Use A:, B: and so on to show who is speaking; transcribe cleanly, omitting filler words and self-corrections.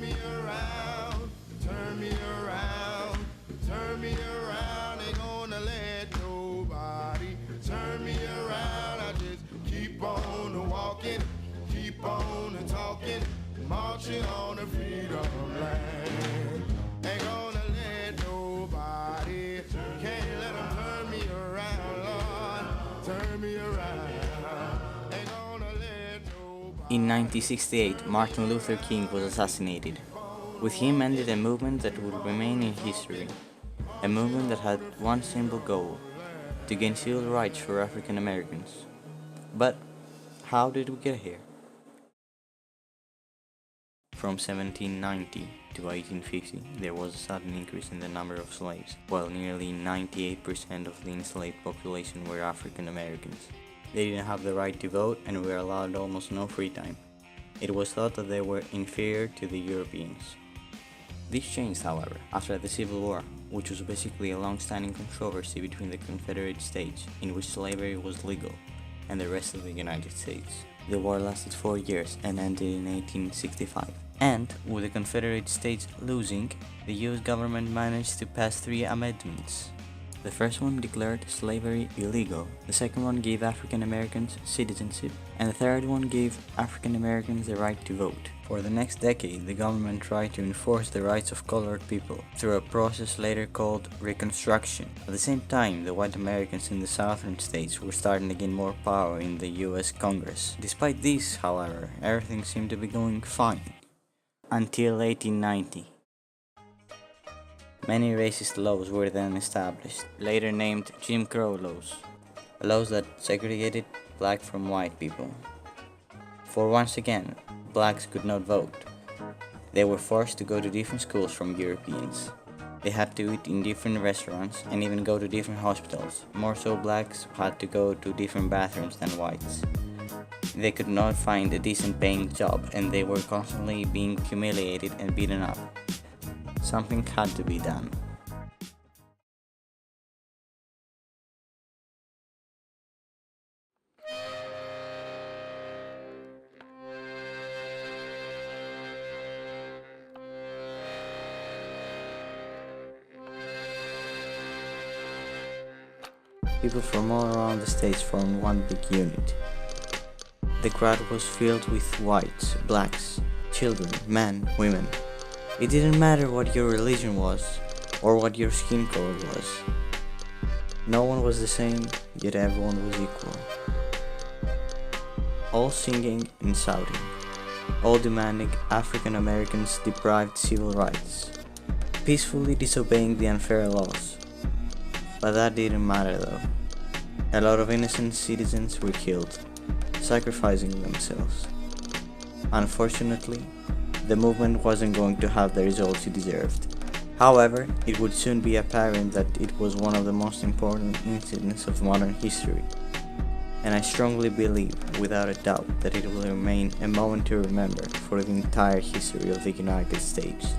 A: me around, turn me around, turn me around. Ain't gonna let nobody turn me around. I just keep on walking, keep on talking, marching on the freedom line. Ain't gonna let nobody, can't let them turn me around, Lord, turn me around. Ain't gonna let nobody.
B: In 1968, Martin Luther King was assassinated. With him ended a movement that would remain in history, a movement that had one simple goal: to gain civil rights for African Americans. But how did we get here? From 1790 to 1850, there was a sudden increase in the number of slaves, while nearly 98% of the enslaved population were African Americans. They didn't have the right to vote and were allowed almost no free time. It was thought that they were inferior to the Europeans. This changed, however, after the Civil War, which was basically a long-standing controversy between the Confederate States, in which slavery was legal, and the rest of the United States. The war lasted 4 years and ended in 1865. And, with the Confederate States losing, the US government managed to pass 3 amendments. The first one declared slavery illegal, the second one gave African Americans citizenship, and the third one gave African Americans the right to vote. For the next decade, the government tried to enforce the rights of colored people through a process later called Reconstruction. At the same time, the white Americans in the southern states were starting to gain more power in the US Congress. Despite this, however, everything seemed to be going fine. Until 1890. Many racist laws were then established, later named Jim Crow laws, laws that segregated black from white people. For once again, blacks could not vote. They were forced to go to different schools from Europeans. They had to eat in different restaurants and even go to different hospitals. More so, blacks had to go to different bathrooms than whites. They could not find a decent paying job and they were constantly being humiliated and beaten up. Something had to be done. People from all around the states formed one big unit. The crowd was filled with whites, blacks, children, men, women. It didn't matter what your religion was, or what your skin color was. No one was the same, yet everyone was equal. All singing and shouting, all demanding African Americans deprived civil rights, peacefully disobeying the unfair laws. But that didn't matter though. A lot of innocent citizens were killed, sacrificing themselves. Unfortunately, the movement wasn't going to have the results it deserved. However, it would soon be apparent that it was one of the most important incidents of modern history, and I strongly believe, without a doubt, that it will remain a moment to remember for the entire history of the United States.